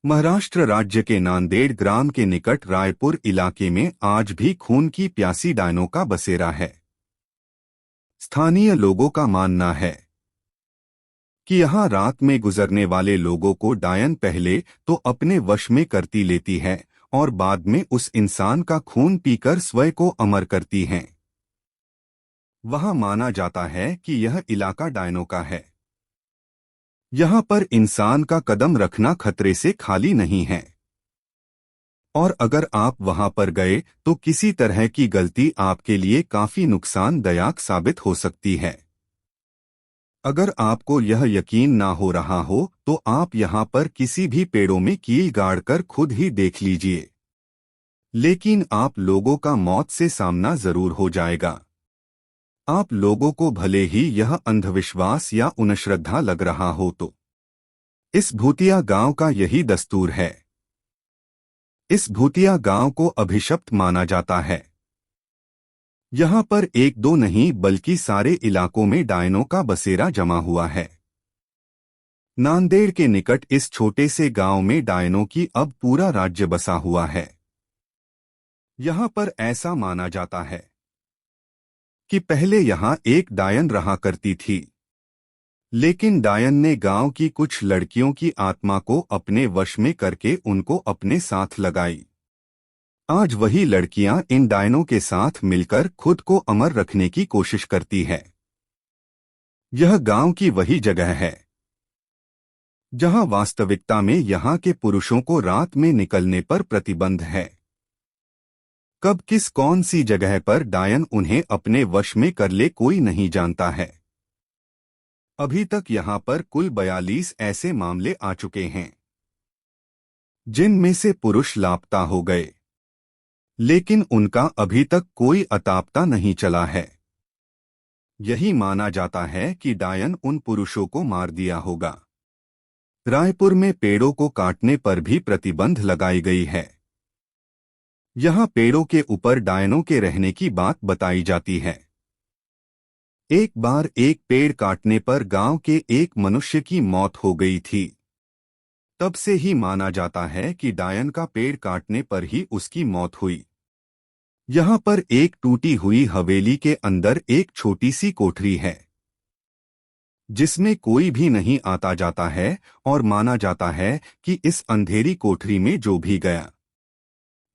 महाराष्ट्र राज्य के नांदेड़ ग्राम के निकट रायपुर इलाके में आज भी खून की प्यासी डायनों का बसेरा है। स्थानीय लोगों का मानना है कि यहां रात में गुजरने वाले लोगों को डायन पहले तो अपने वश में करती लेती है और बाद में उस इंसान का खून पीकर स्वयं को अमर करती हैं। वहां माना जाता है कि यह इलाका डायनों का है। यहां पर इंसान का कदम रखना खतरे से खाली नहीं है और अगर आप वहां पर गए तो किसी तरह की गलती आपके लिए काफी नुकसानदायक साबित हो सकती है। अगर आपको यह यकीन ना हो रहा हो तो आप यहां पर किसी भी पेड़ों में कील गाड़कर खुद ही देख लीजिए, लेकिन आप लोगों का मौत से सामना जरूर हो जाएगा। आप लोगों को भले ही यह अंधविश्वास या अश्रद्धा लग रहा हो तो इस भूतिया गांव का यही दस्तूर है। इस भूतिया गांव को अभिशप्त माना जाता है। यहां पर एक दो नहीं बल्कि सारे इलाकों में डायनों का बसेरा जमा हुआ है। नांदेड़ के निकट इस छोटे से गांव में डायनों की अब पूरा राज्य बसा हुआ है। यहां पर ऐसा माना जाता है कि पहले यहां एक डायन रहा करती थी, लेकिन डायन ने गांव की कुछ लड़कियों की आत्मा को अपने वश में करके उनको अपने साथ लगाई। आज वही लड़कियां इन डायनों के साथ मिलकर खुद को अमर रखने की कोशिश करती है। यह गांव की वही जगह है जहां वास्तविकता में यहां के पुरुषों को रात में निकलने पर प्रतिबंध है। कब किस कौन सी जगह पर डायन उन्हें अपने वश में कर ले कोई नहीं जानता है। अभी तक यहां पर कुल 42 ऐसे मामले आ चुके हैं जिनमें से पुरुष लापता हो गए, लेकिन उनका अभी तक कोई अतापता नहीं चला है। यही माना जाता है कि डायन उन पुरुषों को मार दिया होगा। रायपुर में पेड़ों को काटने पर भी प्रतिबंध लगाई गई है। यहां पेड़ों के ऊपर डायनों के रहने की बात बताई जाती है। एक बार एक पेड़ काटने पर गांव के एक मनुष्य की मौत हो गई थी। तब से ही माना जाता है कि डायन का पेड़ काटने पर ही उसकी मौत हुई। यहां पर एक टूटी हुई हवेली के अंदर एक छोटी सी कोठरी है जिसमें कोई भी नहीं आता जाता है और माना जाता है कि इस अंधेरी कोठरी में जो भी गया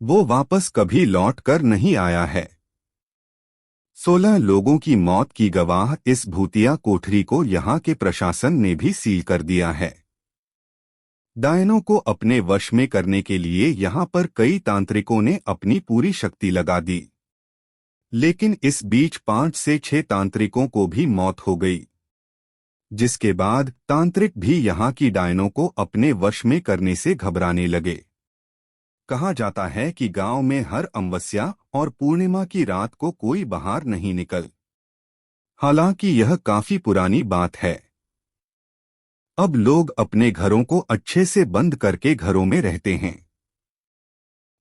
वो वापस कभी लौट कर नहीं आया है। 16 लोगों की मौत की गवाह इस भूतिया कोठरी को यहां के प्रशासन ने भी सील कर दिया है। डायनों को अपने वश में करने के लिए यहां पर कई तांत्रिकों ने अपनी पूरी शक्ति लगा दी, लेकिन इस बीच 5 से 6 तांत्रिकों को भी मौत हो गई, जिसके बाद तांत्रिक भी यहां की डायनों को अपने वश में करने से घबराने लगे। कहा जाता है कि गांव में हर अमावस्या और पूर्णिमा की रात को कोई बाहर नहीं निकल। हालांकि यह काफी पुरानी बात है। अब लोग अपने घरों को अच्छे से बंद करके घरों में रहते हैं।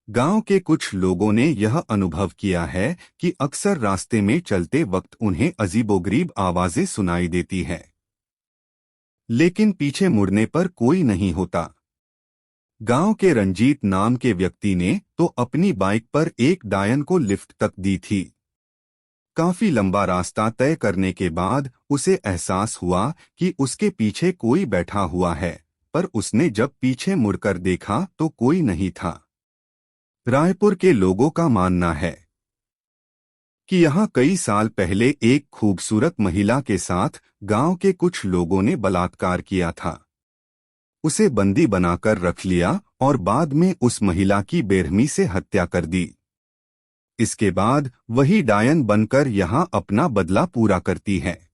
गांव के कुछ लोगों ने यह अनुभव किया है कि अक्सर रास्ते में चलते वक्त उन्हें अजीबोगरीब आवाजें सुनाई देती है, लेकिन पीछे मुड़ने पर कोई नहीं होता। गांव के रंजीत नाम के व्यक्ति ने तो अपनी बाइक पर एक डायन को लिफ्ट तक दी थी। काफी लंबा रास्ता तय करने के बाद उसे एहसास हुआ कि उसके पीछे कोई बैठा हुआ है, पर उसने जब पीछे मुड़कर देखा तो कोई नहीं था। रायपुर के लोगों का मानना है कि यहां कई साल पहले एक खूबसूरत महिला के साथ गांव के कुछ लोगों ने बलात्कार किया था। उसे बंदी बनाकर रख लिया और बाद में उस महिला की बेरहमी से हत्या कर दी। इसके बाद वही डायन बनकर यहां अपना बदला पूरा करती है।